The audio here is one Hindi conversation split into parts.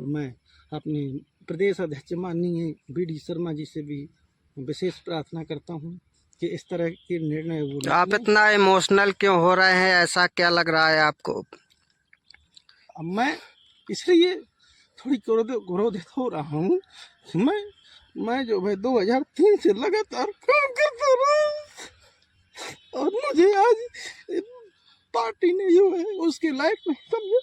मैं अपने प्रदेश अध्यक्ष माननीय BD शर्मा जी से भी विशेष प्रार्थना करता हूं कि इस तरह के निर्णय वो न आप लें। इतना इमोशनल क्यों हो रहे हैं, ऐसा क्या लग रहा है आपको? अब मैं इसलिए थोड़ी क्रोधित हो रहा हूँ। मैं जो है 2003 से लगातार काम करता रहा और मुझे आज पार्टी ने जो है उसके लायक नहीं समझा।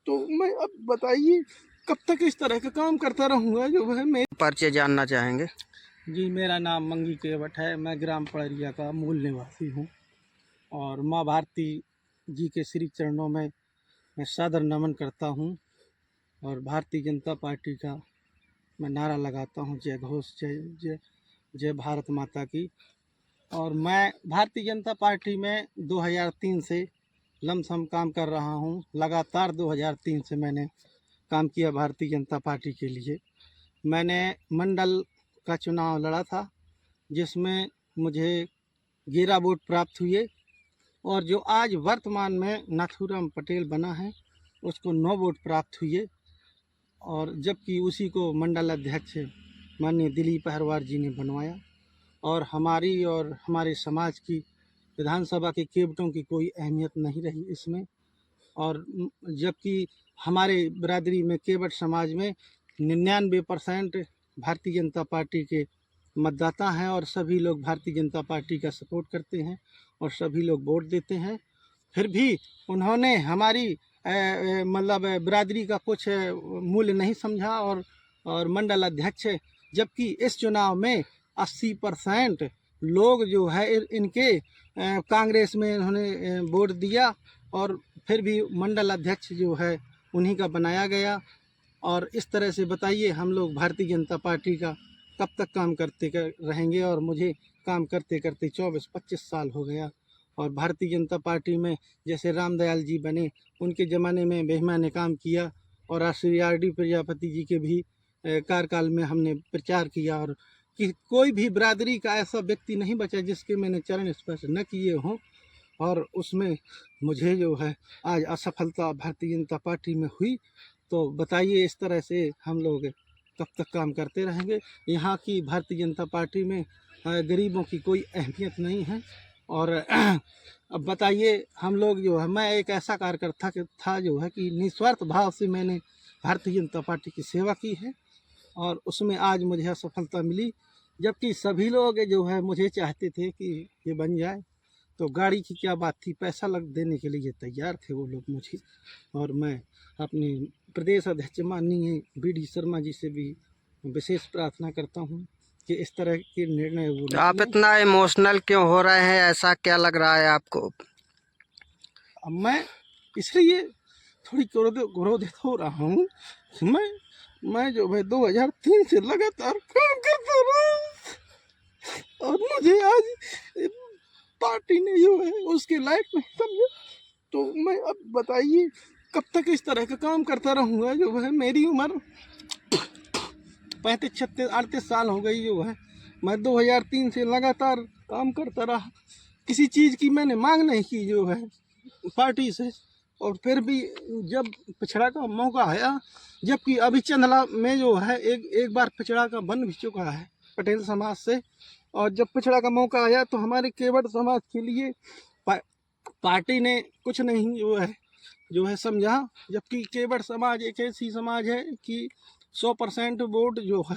तो मैं अब बताइए कब तक इस तरह का काम करता रहूँगा जो है। मैं परिचय जानना चाहेंगे? जी, मेरा नाम मंगी केवट है। मैं ग्राम पड़रिया का मूल निवासी हूँ और माँ भारती जी के श्री चरणों में मैं सादर नमन करता हूँ और भारतीय जनता पार्टी का मैं नारा लगाता हूँ, जय घोष, जय जय जय भारत माता की। और मैं भारतीय जनता पार्टी में 2003 से लमसम काम कर रहा हूँ। लगातार 2003 से मैंने काम किया भारतीय जनता पार्टी के लिए। मैंने मंडल का चुनाव लड़ा था जिसमें मुझे 11 वोट प्राप्त हुए और जो आज वर्तमान में नाथूराम पटेल बना है उसको 9 वोट प्राप्त हुए। और जबकि उसी को मंडल अध्यक्ष माननीय दिलीप अहरवार जी ने बनवाया और हमारे समाज की विधानसभा के केवटों की कोई अहमियत नहीं रही इसमें। और जबकि हमारे बिरादरी में केवट समाज में 99% भारतीय जनता पार्टी के मतदाता हैं और सभी लोग भारतीय जनता पार्टी का सपोर्ट करते हैं और सभी लोग वोट देते हैं। फिर भी उन्होंने हमारी मतलब बिरादरी का कुछ मूल्य नहीं समझा और मंडल अध्यक्ष, जबकि इस चुनाव में 80% लोग जो है इनके कांग्रेस में इन्होंने वोट दिया और फिर भी मंडल अध्यक्ष जो है उन्हीं का बनाया गया। और इस तरह से बताइए हम लोग भारतीय जनता पार्टी का कब तक काम करते रहेंगे। और मुझे काम करते करते 24-25 साल हो गया और भारतीय जनता पार्टी में जैसे रामदयाल जी बने उनके ज़माने में भी मैंने काम किया और श्री RD प्रजापति जी के भी कार्यकाल में हमने प्रचार किया और कि कोई भी बिरादरी का ऐसा व्यक्ति नहीं बचा जिसके मैंने चरण स्पर्श न किए हों। और उसमें मुझे जो है आज असफलता भारतीय जनता पार्टी में हुई। तो बताइए इस तरह से हम लोग कब तक काम करते रहेंगे। यहाँ की भारतीय जनता पार्टी में गरीबों की कोई अहमियत नहीं है। और अब बताइए हम लोग जो है, मैं एक ऐसा कार्यकर्ता था जो है कि निस्वार्थ भाव से मैंने भारतीय जनता पार्टी की सेवा की है और उसमें आज मुझे असफलता मिली। जबकि सभी लोग जो है मुझे चाहते थे कि ये बन जाए, तो गाड़ी की क्या बात थी, पैसा लग देने के लिए तैयार थे वो लोग मुझे। और मैं अपने प्रदेश अध्यक्ष माननीय BD शर्मा जी से भी विशेष प्रार्थना करता हूँ कि इस तरह के निर्णय वो न आप लें। इतना इमोशनल क्यों हो रहे हैं, ऐसा क्या लग रहा है आपको? अब मैं इसलिए थोड़ी क्रोधित हो रहा हूँ। मैं जो है 2003 से लगातार काम करता रहा और मुझे आज पार्टी ने जो है उसके लायक नहीं समझा। तो मैं अब बताइए कब तक इस तरह का काम करता रहूँगा जो है। मेरी उम्र 35, 36, 38 साल हो गई जो है। मैं 2003 से लगातार काम करता रहा, किसी चीज़ की मैंने मांग नहीं की जो है पार्टी से। और फिर भी जब पिछड़ा का मौका आया, जबकि अभी चंदला में जो है एक बार पिछड़ा का बन भी चुका है पटेल समाज से। और जब पिछड़ा का मौका आया तो हमारे केवट समाज के लिए पार्टी ने कुछ नहीं जो है समझा। जबकि केवट समाज एक ऐसी समाज है कि 100% वोट जो है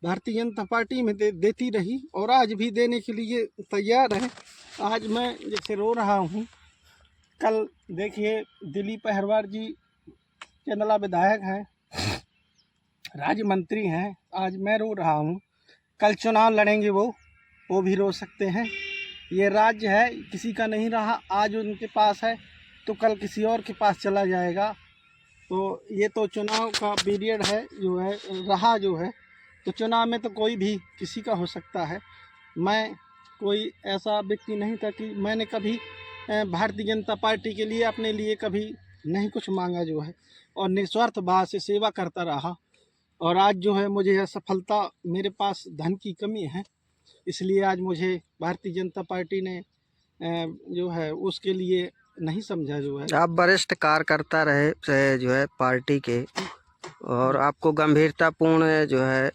भारतीय जनता पार्टी में देती रही और आज भी देने के लिए तैयार है। आज मैं जैसे रो रहा हूँ, कल देखिए दिलीप अहरवार जी चंदला विधायक हैं, राज्य मंत्री हैं, आज मैं रो रहा हूँ। कल चुनाव लड़ेंगे वो भी रो सकते हैं। ये राज्य है, किसी का नहीं रहा, आज उनके पास है तो कल किसी और के पास चला जाएगा। तो ये तो चुनाव का पीरियड है जो है रहा जो है, तो चुनाव में तो कोई भी किसी का हो सकता है। मैं कोई ऐसा व्यक्ति नहीं था कि मैंने कभी भारतीय जनता पार्टी के लिए अपने लिए कभी नहीं कुछ मांगा जो है और निस्वार्थ भाव से सेवा करता रहा। और आज जो है मुझे असफलता, मेरे पास धन की कमी है इसलिए आज मुझे भारतीय जनता पार्टी ने जो है उसके लिए नहीं समझा जो है। आप वरिष्ठ कार्यकर्ता रहे जो है पार्टी के, और आपको गंभीरतापूर्ण जो है,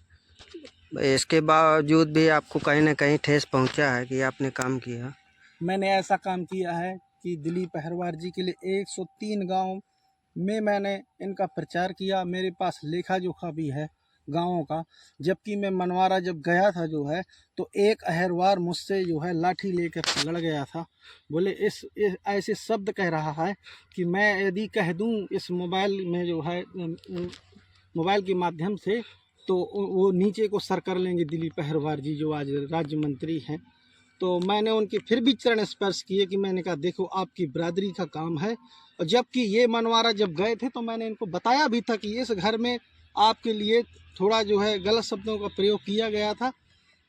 इसके बावजूद भी आपको कहीं ना कहीं ठेस पहुंचा है कि आपने काम किया। मैंने ऐसा काम किया है कि दिलीप अहरवार जी के लिए 103 गांव में मैंने इनका प्रचार किया। मेरे पास लेखा जोखा भी है गांवों का। जबकि मैं मनवारा जब गया था जो है, तो एक अहरवार मुझसे जो है लाठी लेकर लड़ गया था। बोले इस ऐसे शब्द कह रहा है कि मैं यदि कह दूं इस मोबाइल में जो है, मोबाइल के माध्यम से, तो वो नीचे को सर कर लेंगे दिलीप अहरवार जी जो आज राज्य मंत्री हैं। तो मैंने उनके फिर भी चरण स्पर्श किए कि मैंने कहा देखो आपकी बिरादरी का काम है। और जबकि ये मनवारा जब गए थे तो मैंने इनको बताया भी था कि इस घर में आपके लिए थोड़ा जो है गलत शब्दों का प्रयोग किया गया था।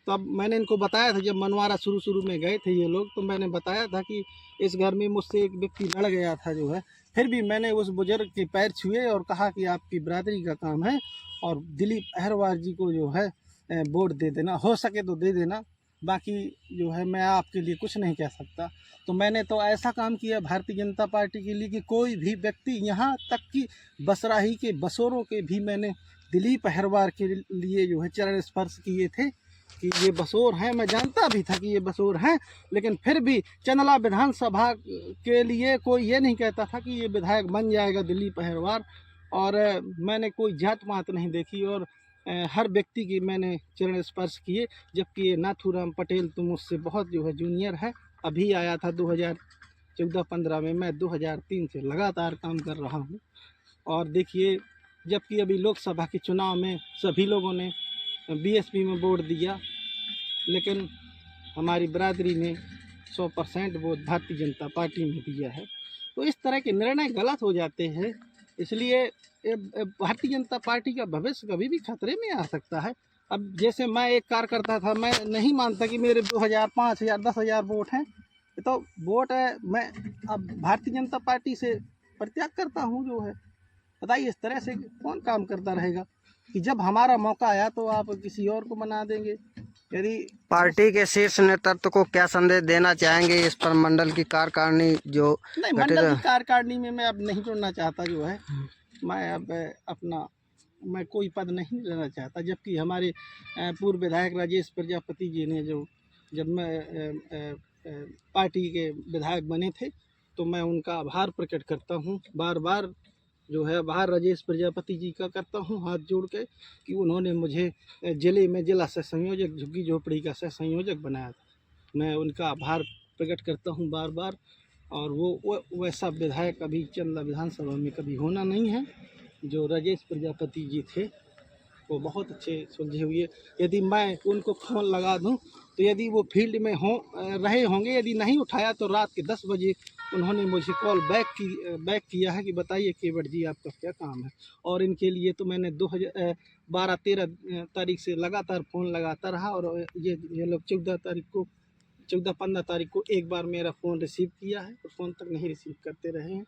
तब मैंने इनको बताया था, जब मनवारा शुरू में गए थे ये लोग, तो मैंने बताया था कि इस घर में मुझसे एक व्यक्ति लड़ गया था जो है। फिर भी मैंने उस बुजुर्ग के पैर छुए और कहा कि आपकी बिरादरी का काम है और दिलीप अहरवार जी को जो है वोट दे देना, हो सके तो दे देना, बाकी जो है मैं आपके लिए कुछ नहीं कह सकता। तो मैंने तो ऐसा काम किया भारतीय जनता पार्टी के लिए कि कोई भी व्यक्ति, यहाँ तक कि बसराही के बसोरों के भी मैंने दिलीप अहरवार के लिए जो है चरण स्पर्श किए थे कि ये बसोर हैं। मैं जानता भी था कि ये बसोर हैं, लेकिन फिर भी चंदला विधानसभा के लिए कोई ये नहीं कहता था कि ये विधायक बन जाएगा दिलीप अहरवार। और मैंने कोई जात पात नहीं देखी और हर व्यक्ति की मैंने चरण स्पर्श किए। जबकि ये नाथूराम पटेल तो मुझसे बहुत जो है जूनियर है, अभी आया था 2014-15 में। मैं 2003 से लगातार काम कर रहा हूँ। और देखिए, जबकि अभी लोकसभा के चुनाव में सभी लोगों ने बीएसपी में वोट दिया, लेकिन हमारी बिरादरी ने 100% वोट भारतीय जनता पार्टी में दिया है। तो इस तरह के निर्णय गलत हो जाते हैं, इसलिए भारतीय जनता पार्टी का भविष्य कभी भी खतरे में आ सकता है। अब जैसे मैं एक कार्यकर्ता था, मैं नहीं मानता कि मेरे 2000, 5000, 10,000 वोट हैं, तो वोट है, मैं अब भारतीय जनता पार्टी से परित्याग करता हूँ जो है। बताइए, इस तरह से कौन काम करता रहेगा कि जब हमारा मौका आया तो आप किसी और को बना देंगे। यदि पार्टी के शीर्ष नेतृत्व को क्या संदेश देना चाहेंगे इस पर? मंडल की कार्यकारिणी जो नहीं, गठित मंडल की कार्यकारिणी में मैं अब नहीं जुड़ना चाहता जो है। मैं अब मैं कोई पद नहीं लेना चाहता। जबकि हमारे पूर्व विधायक राजेश प्रजापति जी ने जब मैं पार्टी के विधायक बने थे, तो मैं उनका आभार प्रकट करता हूँ। बार बार जो है आभार राजेश प्रजापति जी का करता हूँ हाथ जोड़ के, कि उन्होंने मुझे जिले में जिला सह संयोजक, झुग्गी झोपड़ी का सह संयोजक बनाया था। मैं उनका आभार प्रकट करता हूँ बार बार। और वो वैसा विधायक अभी चंदला विधानसभा में कभी होना नहीं है। जो राजेश प्रजापति जी थे वो बहुत अच्छे सुलझे हुए। यदि मैं उनको फ़ोन लगा दूं, तो यदि वो फील्ड में रहे होंगे, यदि नहीं उठाया तो रात के 10 बजे उन्होंने मुझे कॉल बैक किया है कि बताइए केवट जी आपका क्या काम है। और इनके लिए तो मैंने 2012-13 तारीख से लगातार फ़ोन लगाता रहा। और ये लोग 14-15 तारीख को एक बार मेरा फ़ोन रिसीव किया है, और फ़ोन तक नहीं रिसीव करते रहे हैं।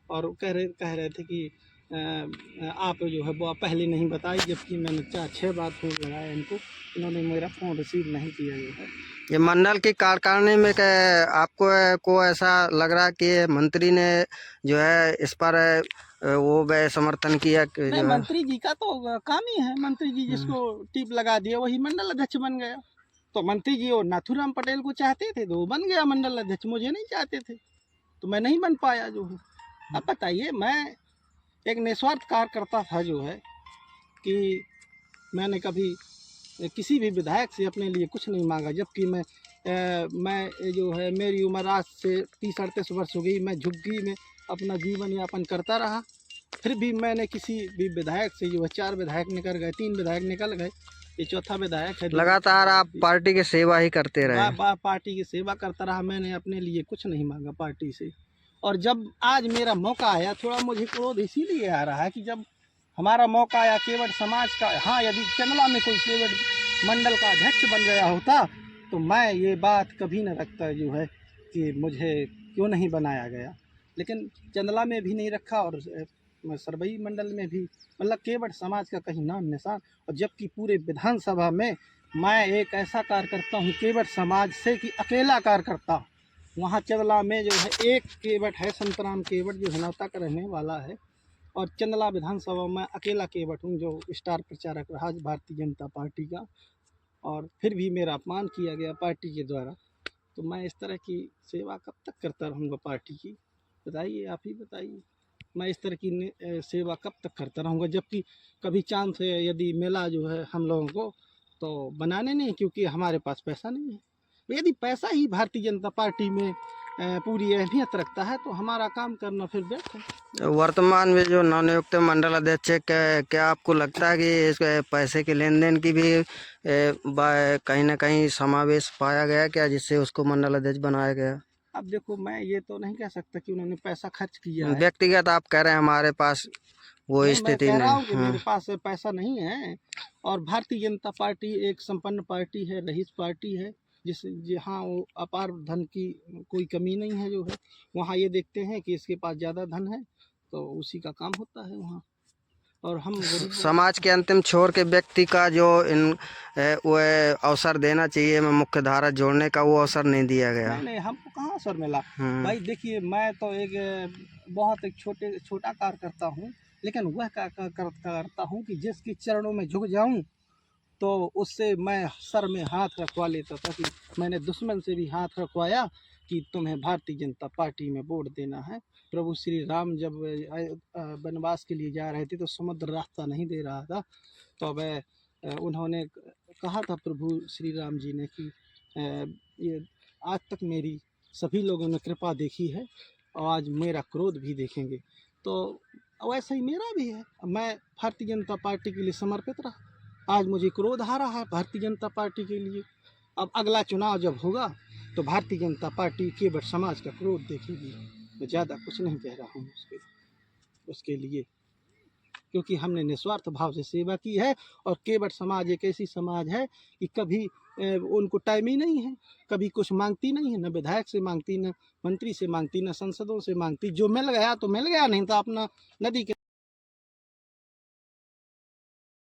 और कह रहे थे कि आप जो है वो पहले नहीं बताई, जबकि मैंने 4-6 बार फ़ोन लगाया इनको, इन्होंने मेरा फ़ोन रिसीव नहीं किया जो है। ये मंडल की कार्यकारिणी में आपको को ऐसा लग रहा है कि मंत्री ने जो है इस पर वो वे समर्थन किया कि नहीं, जो है? मंत्री जी का तो काम ही है, मंत्री जी जिसको टिप लगा दिया वही मंडल अध्यक्ष बन गया। तो मंत्री जी वो नाथूराम पटेल को चाहते थे तो वो बन गया मंडल अध्यक्ष, मुझे नहीं चाहते थे तो मैं नहीं बन पाया जो है। अब बताइए, मैं एक निस्वार्थ कार्यकर्ता था जो है, कि मैंने कभी किसी भी विधायक से अपने लिए कुछ नहीं मांगा। जबकि मैं जो है, मेरी उम्र आज से 30-38 वर्ष हो गई, मैं झुग्गी में अपना जीवन यापन करता रहा। फिर भी मैंने किसी भी विधायक से जो है, 4 विधायक निकल गए, 3 विधायक निकल गए, ये चौथा विधायक है। लगातार आप पार्टी की सेवा ही करते रहे? पार्टी की सेवा करता रहा, मैंने अपने लिए कुछ नहीं मांगा पार्टी से। और जब आज मेरा मौका आया, थोड़ा मुझे क्रोध इसीलिए आ रहा है कि जब हमारा मौका आया केवट समाज का, हाँ, यदि चंदला में कोई केवट मंडल का अध्यक्ष बन गया होता तो मैं ये बात कभी न रखता जो है कि मुझे क्यों नहीं बनाया गया। लेकिन चंदला में भी नहीं रखा और सरबई मंडल में भी, मतलब केवट समाज का कहीं नाम निशान। और जबकि पूरे विधानसभा में मैं एक ऐसा कार्यकर्ता हूँ केवट समाज से कि अकेला कार्यकर्ता। वहाँ चंदला में जो है एक केवट है, संतराम केवट, जो हिनौता का रहने वाला है। और चंदला विधानसभा में अकेला केवट हूँ जो स्टार प्रचारक रहा भारतीय जनता पार्टी का, और फिर भी मेरा अपमान किया गया पार्टी के द्वारा। तो मैं इस तरह की सेवा कब तक करता रहूँगा पार्टी की? बताइए, आप ही बताइए। मैं इस तरह की सेवा कब तक करता रहूँगा, जबकि कभी चांस है यदि मिला जो है हम लोगों को तो बनाने नहीं, क्योंकि हमारे पास पैसा नहीं है। यदि पैसा ही भारतीय जनता पार्टी में पूरी अहमियत रखता है तो हमारा काम करना फिर व्यर्थ है। वर्तमान में जो नवनियुक्त मंडल अध्यक्ष है, क्या आपको लगता है कि इस पैसे के लेन देन की भी कहीं ना कहीं समावेश पाया गया क्या, जिससे उसको मंडल अध्यक्ष बनाया गया? अब देखो, मैं ये तो नहीं कह सकता कि उन्होंने पैसा खर्च किया है। व्यक्तिगत आप कह रहे हैं हमारे पास वो नहीं, मैं स्थिति कह रहा हूँ कि नहीं। मेरे पास पैसा नहीं है, और भारतीय जनता पार्टी एक संपन्न पार्टी है, रईस पार्टी है, जहाँ वो अपार धन की कोई कमी नहीं है जो है। वहाँ ये देखते हैं कि इसके पास ज़्यादा धन है तो उसी का काम होता है वहाँ, और हम गरीब समाज के अंतिम छोर के व्यक्ति का जो वो अवसर देना चाहिए, मैं मुख्य धारा जोड़ने का, वो अवसर नहीं दिया गया। नहीं, हमको कहाँ अवसर मिला भाई। देखिए, मैं तो एक छोटा कार्यकर्ता हूँ, लेकिन वह करता हूँ कि जिसके चरणों में झुक जाऊँ तो उससे मैं सर में हाथ रखवा लेता था। कि मैंने दुश्मन से भी हाथ रखवाया कि तुम्हें भारतीय जनता पार्टी में वोट देना है। प्रभु श्री राम जब वनवास के लिए जा रहे थे तो समुद्र रास्ता नहीं दे रहा था, तो वह उन्होंने कहा था प्रभु श्री राम जी ने कि ये आज तक मेरी सभी लोगों ने कृपा देखी है और आज मेरा क्रोध भी देखेंगे। तो वैसा ही मेरा भी है, मैं भारतीय जनता पार्टी के लिए समर्पित रहा। आज मुझे क्रोध आ रहा है भारतीय जनता पार्टी के लिए। अब अगला चुनाव जब होगा तो भारतीय जनता पार्टी केवट समाज का क्रोध देखेगी। मैं ज़्यादा कुछ नहीं कह रहा हूँ उसके लिए, क्योंकि हमने निस्वार्थ भाव से सेवा की है। और केवट समाज एक ऐसी समाज है कि कभी उनको टाइम ही नहीं है, कभी कुछ मांगती नहीं है, न विधायक से मांगती, न मंत्री से मांगती, न सांसदों से मांगती। जो मिल गया तो मिल गया, नहीं तो अपना नदी के